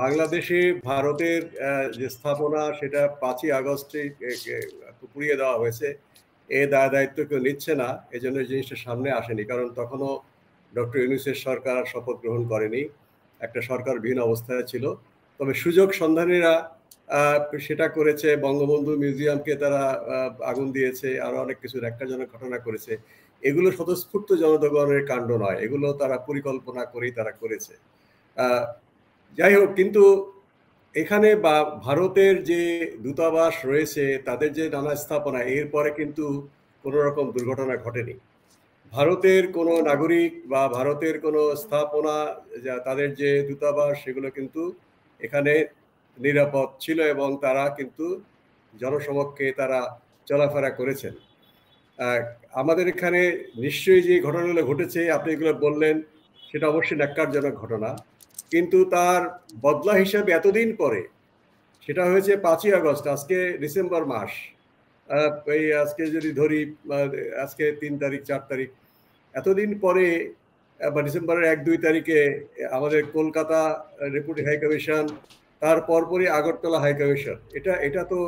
বাংলাদেশে ভারতের যে স্থাপনা সেটা 5ই আগস্টে পুড়িয়ে দেওয়া হয়েছে। এ দায়িত্ব কেউ নিচ্ছে না। এজন্য এই জিনিসটা সামনে আসেনি। কারণ তখনও ডক্টর ইউনূসের সরকার শপথ গ্রহণ করেনি। একটা সরকারবিহীন অবস্থায় ছিল। তবে সুযোগ সন্ধানীরা সেটা করেছে। বঙ্গবন্ধু মিউজিয়ামকে তারা আগুন দিয়েছে। আরো অনেক কিছু ন্যাক্কারজনক ঘটনা করেছে। এগুলো স্বতঃস্ফূর্ত জনগণের কাণ্ড নয়। এগুলো তারা পরিকল্পনা করেই তারা করেছে। যাই হোক, কিন্তু এখানে ভারতের যে দূতাবাস রয়েছে, তাদের যে নানা স্থাপনা, এরপরে কিন্তু কোনো রকম দুর্ঘটনা ঘটেনি। ভারতের কোনো নাগরিক বা ভারতের কোনো স্থাপনা, তাদের যে দূতাবাস, সেগুলো কিন্তু এখানে নিরাপদ ছিল এবং তারা কিন্তু জনসমক্ষে তারা চলাফেরা করেছেন। আমাদের এখানে নিশ্চয়ই যে ঘটনাগুলো ঘটেছে, আপনি এগুলো বললেন, সেটা অবশ্যই ন্যাক্কারজনক ঘটনা। কিন্তু তার বদলা হিসাবে এতদিন পরে, সেটা হয়েছে 5ই আগস্ট, আজকে ডিসেম্বর মাস। এই আজকে যদি ধরি, আজকে 3 তারিখ 4 তারিখ, এতদিন পরে বা ডিসেম্বরের 1-2 তারিখে আমাদের কলকাতা ডেপুটি হাই কমিশন, তার পরপরই আগরতলা হাই কমিশন, এটা তো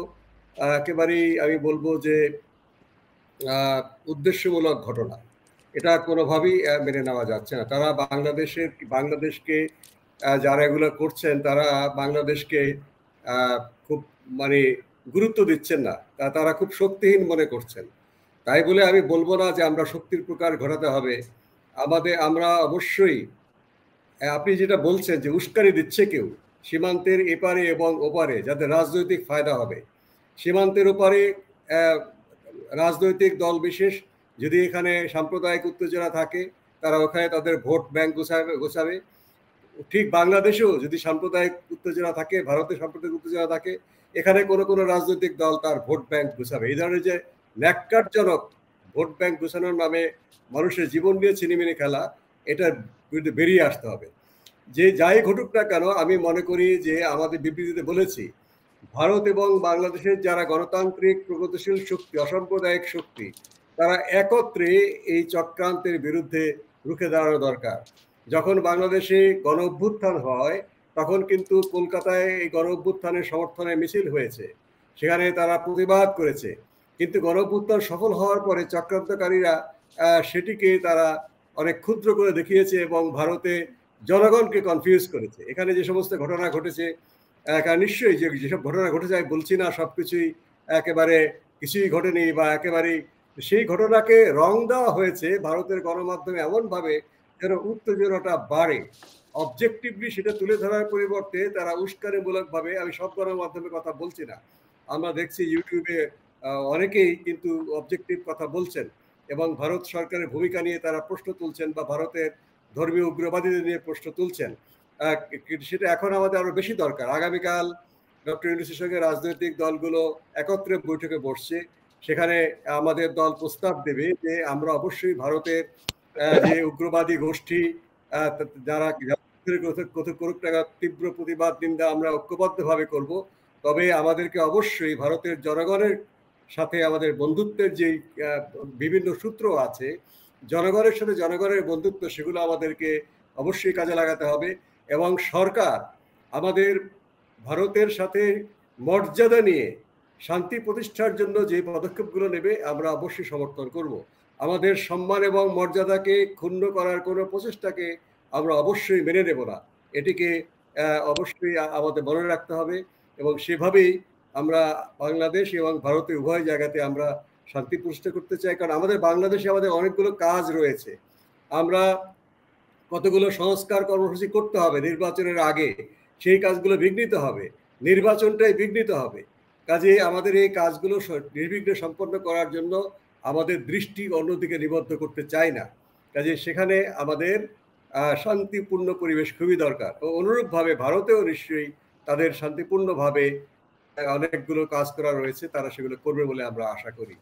একেবারেই আমি বলবো যে উদ্দেশ্যমূলক ঘটনা। এটা কোনোভাবেই মেনে নেওয়া যাচ্ছে না। তারা বাংলাদেশকে যারা এগুলো করছেন, তারা বাংলাদেশকে খুব মানে গুরুত্ব দিচ্ছেন না। তারা খুব শক্তিহীন মনে করছেন। তাই বলে আমি বলবো না যে আমরা শক্তির প্রকার ঘটাতে হবে। আমরা অবশ্যই, আপনি যেটা বলছেন যে উস্কানি দিচ্ছে কেউ সীমান্তের এপারে এবং ওপারে, যাদের রাজনৈতিক ফায়দা হবে। সীমান্তের ওপারে রাজনৈতিক দল বিশেষ যদি এখানে সাম্প্রদায়িক উত্তেজনা থাকে, তারা ওখানে তাদের ভোট ব্যাংক গোছাবে। ঠিক বাংলাদেশেও যদি সাম্প্রদায়িক উত্তেজনা থাকে, ভারতে সাম্প্রদায়িক উত্তেজনা থাকে, এখানে কোনো রাজনৈতিক দল তার ভোট ব্যাংক গোছাবে। এই ধরনের যে ন্যাক্কারজনক ভোট ব্যাংক গোছানোর নামে মানুষের জীবন নিয়ে ছিনিমিনি খেলা, এটার বিরুদ্ধে বেরিয়ে আসতে হবে। যে যাই ঘটুক না কেন, আমি মনে করি যে আমাদের বিবৃতিতে বলেছি, ভারত এবং বাংলাদেশের যারা গণতান্ত্রিক প্রগতিশীল শক্তি, অসাম্প্রদায়িক শক্তি, তারা একত্রে এই চক্রান্তের বিরুদ্ধে রুখে দাঁড়ানো দরকার। যখন বাংলাদেশে গণ অভ্যুত্থান হয়, তখন কিন্তু কলকাতায় এই গণ অভ্যুত্থানের সমর্থনে মিছিল হয়েছে, সেখানে তারা প্রতিবাদ করেছে। কিন্তু গণ অভ্যুত্থান সফল হওয়ার পরে চক্রান্তকারীরা সেটিকে তারা অনেক ক্ষুদ্র করে দেখিয়েছে এবং ভারতে জনগণকে কনফিউজ করেছে। এখানে যে সমস্ত ঘটনা ঘটেছে, নিশ্চয়ই যেসব ঘটনা ঘটেছে, আমি বলছি না সবকিছুই একেবারে কিছুই ঘটেনি বা একেবারেই, সেই ঘটনাকে রং দেওয়া হয়েছে ভারতের গণমাধ্যমে এমনভাবে যেন উত্তেজনাটা বাড়ে। অবজেক্টিভলি সেটা তুলে ধরার পরিবর্তে তারা উস্কানিমূলকভাবে, আমি সব গণমাধ্যমের কথা বলছি না, আমরা দেখছি ইউটিউবে অনেকেই কিন্তু অবজেক্টিভ কথা বলছেন এবং ভারত সরকারের ভূমিকা নিয়ে তারা প্রশ্ন তুলছেন বা ভারতের ধর্মীয় উগ্রবাদীদের নিয়ে প্রশ্ন তুলছেন। সেটা এখন আমাদের আরো বেশি দরকার। আগামীকাল ডক্টর ইউনূসের সঙ্গে রাজনৈতিক দলগুলো একত্রে বৈঠকে বসছে। সেখানে আমাদের দল প্রস্তাব দেবে যে আমরা অবশ্যই ভারতের যে উগ্রবাদী গোষ্ঠী, যারা করুক টাকা, তীব্র প্রতিবাদ নিন্দা আমরা ঐক্যবদ্ধভাবে করব। তবে আমাদেরকে অবশ্যই ভারতের জনগণের সাথে আমাদের বন্ধুত্বের যে বিভিন্ন সূত্র আছে, জনগণের সাথে জনগণের বন্ধুত্ব, সেগুলো আমাদেরকে অবশ্যই কাজে লাগাতে হবে। এবং সরকার আমাদের ভারতের সাথে মর্যাদা নিয়ে শান্তি প্রতিষ্ঠার জন্য যে পদক্ষেপগুলো নেবে, আমরা অবশ্যই সমর্থন করব। আমাদের সম্মান এবং মর্যাদাকে ক্ষুণ্ণ করার কোনো প্রচেষ্টাকে আমরা অবশ্যই মেনে নেব না। এটিকে অবশ্যই আমাদের মনে রাখতে হবে এবং সেভাবেই আমরা বাংলাদেশ এবং ভারতে উভয় জায়গাতে আমরা শান্তি প্রতিষ্ঠা করতে চাই। কারণ আমাদের বাংলাদেশে আমাদের অনেকগুলো কাজ রয়েছে। আমরা কতগুলো সংস্কার কর্মসূচি করতে হবে নির্বাচনের আগে, সেই কাজগুলো বিঘ্নিত হবে, নির্বাচনটাই বিঘ্নিত হবে। কাজে আমাদের এই কাজগুলো নির্বিঘ্নে সম্পন্ন করার জন্য আমাদের দৃষ্টি অন্যদিকে নিবদ্ধ করতে চাই না। কাজে সেখানে আমাদের শান্তিপূর্ণ পরিবেশ খুবই দরকার। ও অনুরূপভাবে ভারতেও নিশ্চয়ই তাদের শান্তিপূর্ণভাবে অনেকগুলো কাজ করা রয়েছে, তারা সেগুলো করবে বলে আমরা আশা করি।